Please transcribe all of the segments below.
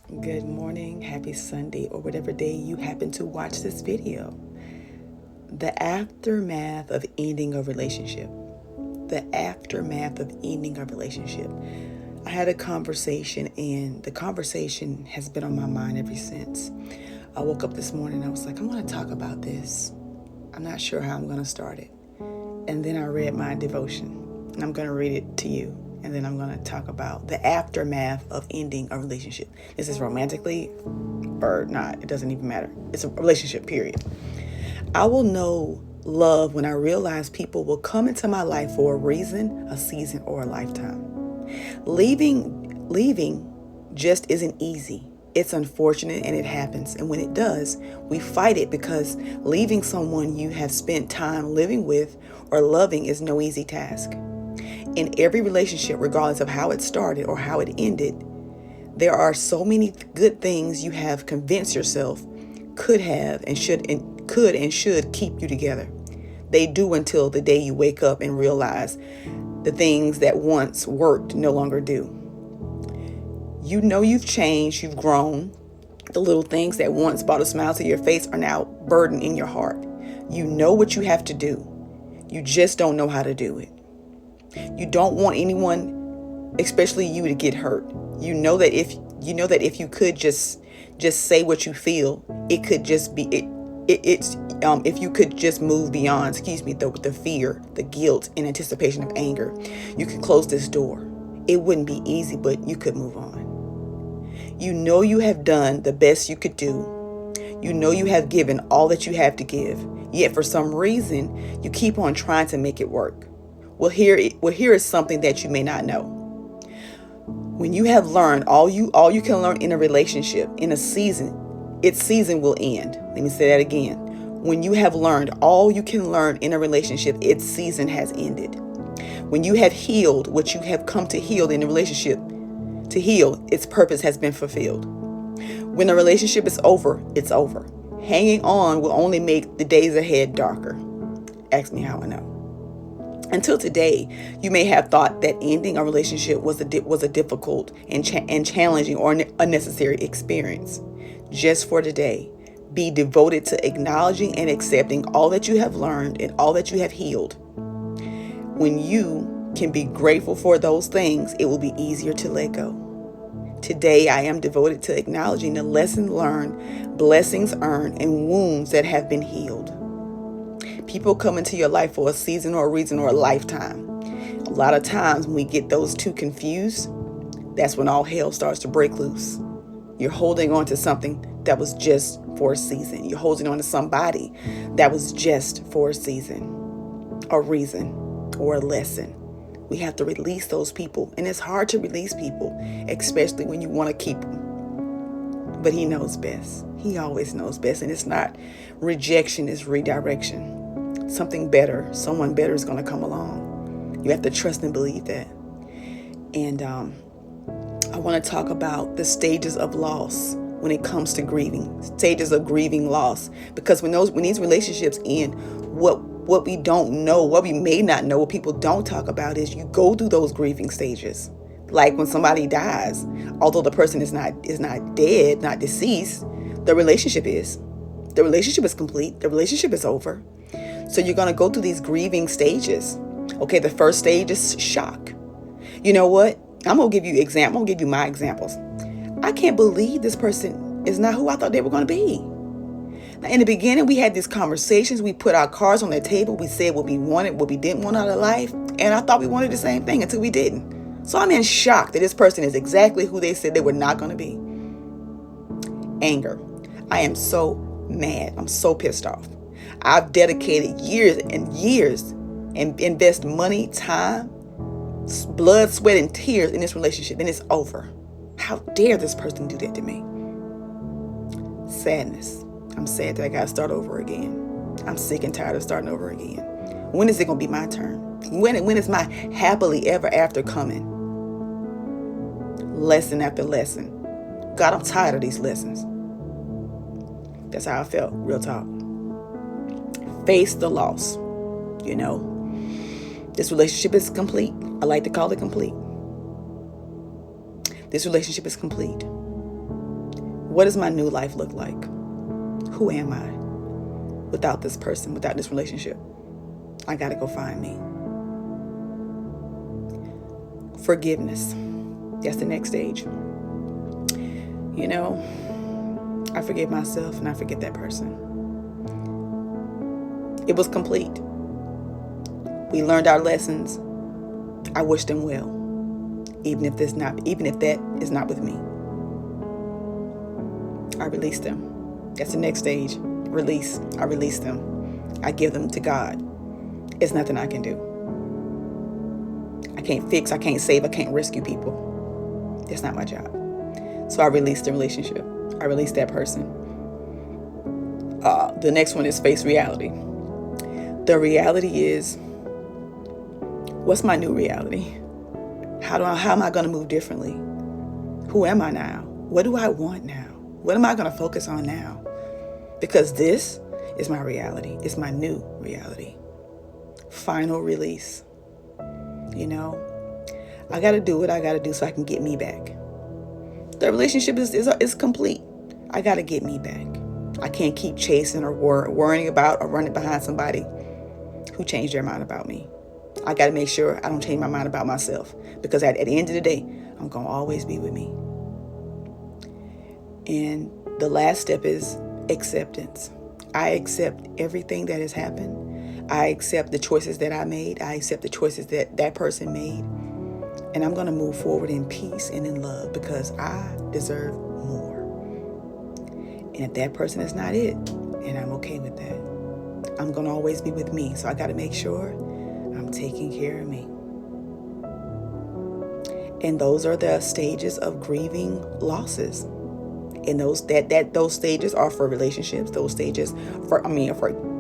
Good morning, happy Sunday, or whatever day you happen to watch this video. The aftermath of ending a relationship. The aftermath of ending a relationship. I had a conversation, and the conversation has been on my mind ever since. I woke up this morning and I was like, I'm going to talk about this. I'm not sure how I'm going to start it. And then I read my devotion, and I'm going to read it to you. And then I'm going to talk about the aftermath of ending a relationship. This is romantically or not. It doesn't even matter. It's a relationship, period. I will know love when I realize people will come into my life for a reason, a season, or a lifetime. Leaving just isn't easy. It's unfortunate and it happens. And when it does, we fight it because leaving someone you have spent time living with or loving is no easy task. In every relationship, regardless of how it started or how it ended, there are so many good things you have convinced yourself could should keep you together. They do until the day you wake up and realize the things that once worked no longer do. You know you've changed, you've grown. The little things that once brought a smile to your face are now burdened in your heart. You know what you have to do. You just don't know how to do it. You don't want anyone, especially you, to get hurt. You know that if you could just say what you feel, it could just be if you could just move beyond, the fear, the guilt, and anticipation of anger, you could close this door. It wouldn't be easy, but you could move on. You know you have done the best you could do. You know you have given all that you have to give. Yet for some reason, you keep on trying to make it work. Well, here is something that you may not know. When you have learned all you can learn in a relationship, in a season, its season will end. Let me say that again. When you have learned all you can learn in a relationship, its season has ended. When you have healed what you have come to heal in a relationship, to heal, its purpose has been fulfilled. When a relationship is over, it's over. Hanging on will only make the days ahead darker. Ask me how I know. Until today, you may have thought that ending a relationship was a difficult and challenging or unnecessary experience. Just for today, be devoted to acknowledging and accepting all that you have learned and all that you have healed. When you can be grateful for those things, it will be easier to let go. Today, I am devoted to acknowledging the lessons learned, blessings earned, and wounds that have been healed. People come into your life for a season or a reason or a lifetime. A lot of times when we get those two confused, that's when all hell starts to break loose. You're holding on to something that was just for a season. You're holding on to somebody that was just for a season, a reason, or a lesson. We have to release those people. And it's hard to release people, especially when you want to keep them. But he knows best. He always knows best. And it's not rejection, it's redirection. Something better, someone better is going to come along. You have to trust and believe that. And I want to talk about the stages of loss when it comes to grieving, stages of grieving loss. Because when these relationships end, what we don't know, what we may not know, what people don't talk about is you go through those grieving stages. Like when somebody dies, although the person is not dead, not deceased, the relationship is. The relationship is complete. The relationship is over. So you're going to go through these grieving stages. Okay, the first stage is shock. You know what? I'm going to give you my examples. I can't believe this person is not who I thought they were going to be. Now, in the beginning, we had these conversations. We put our cards on the table. We said what we wanted, what we didn't want out of life. And I thought we wanted the same thing until we didn't. So I'm in shock that this person is exactly who they said they were not going to be. Anger. I am so mad. I'm so pissed off. I've dedicated years and years and invest money, time, blood, sweat, and tears in this relationship, and it's over. How dare this person do that to me? Sadness. I'm sad that I got to start over again. I'm sick and tired of starting over again. When is it going to be my turn? When is my happily ever after coming? Lesson after lesson. God, I'm tired of these lessons. That's how I felt, real talk. Face the loss. You know, this relationship is complete. I like to call it complete. This relationship is complete. What does my new life look like? Who am I without this person, without this relationship? I got to go find me. Forgiveness. That's the next stage. You know, I forgive myself and I forget that person. It was complete. We learned our lessons. I wish them well, even if that is not with me. I release them. That's the next stage. Release. I release them. I give them to God. It's nothing I can do. I can't fix, I can't save, I can't rescue people. That's not my job. So I release the relationship. I release that person. The next one is face reality. The reality is, what's my new reality? How am I going to move differently? Who am I now? What do I want now? What am I going to focus on now? Because this is my reality. It's my new reality. Final release. You know, I got to do what I got to do so I can get me back. The relationship is complete. I got to get me back. I can't keep chasing or worrying about or running behind somebody who changed their mind about me. I got to make sure I don't change my mind about myself, because at the end of the day, I'm going to always be with me. And the last step is acceptance. I accept everything that has happened. I accept the choices that I made. I accept the choices that person made. And I'm going to move forward in peace and in love, because I deserve more. And if that person is not it, and I'm okay with that, I'm going to always be with me. So I got to make sure I'm taking care of me. And those are the stages of grieving losses. And those stages are for relationships. Those stages for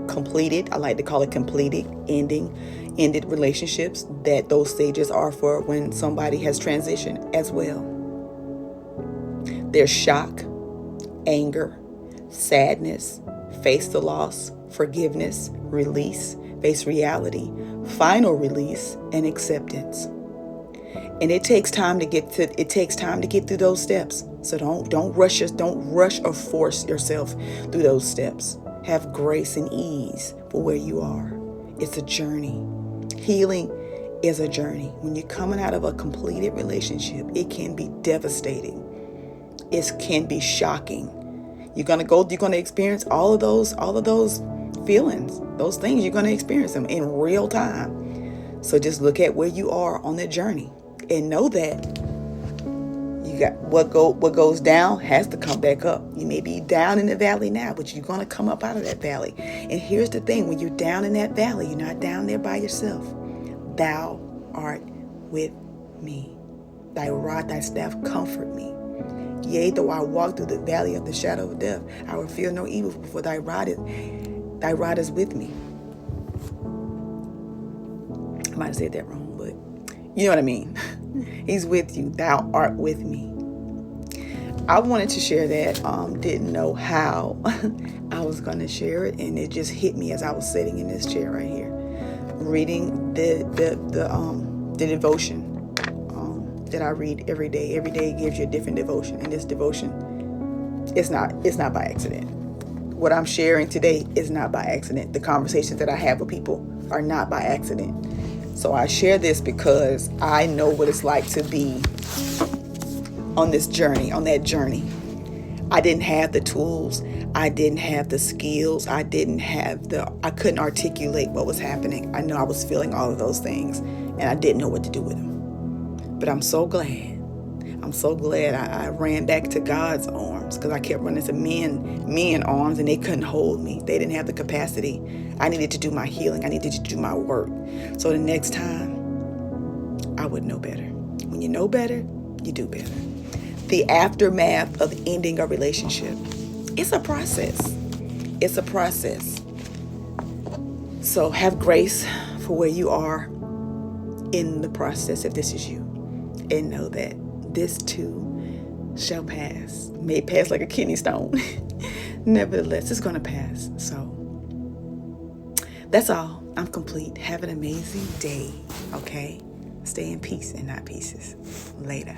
completed, I like to call it completed, ended relationships. That those stages are for when somebody has transitioned as well. There's shock, anger, sadness, face the loss, forgiveness, release, face reality, final release, and acceptance. And it takes time to get through those steps. So don't rush or force yourself through those steps. Have grace and ease for where you are. It's a journey. Healing is a journey. When you're coming out of a completed relationship, it can be devastating. It can be shocking. You're gonna experience all of those feelings, those things. You're gonna experience them in real time. So just look at where you are on the journey and know that you got what goes down has to come back up. You may be down in the valley now, but you're gonna come up out of that valley. And here's the thing: when you're down in that valley, you're not down there by yourself. Thou art with me. Thy rod, thy staff comfort me. Yea, though I walk through the valley of the shadow of death, I will fear no evil, for thy rod is with me. I might have said that wrong, but you know what I mean. He's with you. Thou art with me. I wanted to share that. Didn't know how I was going to share it, and it just hit me as I was sitting in this chair right here, reading the devotion that I read every day. Every day gives you a different devotion, and this devotion it's not by accident. What I'm sharing today is not by accident. The conversations that I have with people are not by accident. So I share this because I know what it's like to be on this journey, on that journey. I didn't have the tools. I didn't have the skills. I couldn't articulate what was happening. I know I was feeling all of those things, and I didn't know what to do with them. But I'm so glad. I ran back to God's arms, because I kept running to men arms, and they couldn't hold me. They didn't have the capacity. I needed to do my healing. I needed to do my work. So the next time, I would know better. When you know better, you do better. The aftermath of ending a relationship. It's a process. It's a process. So have grace for where you are in the process, if this is you. And know that this too shall pass. May pass like a kidney stone. Nevertheless, it's going to pass. So that's all. I'm complete. Have an amazing day. Okay? Stay in peace and not pieces. Later.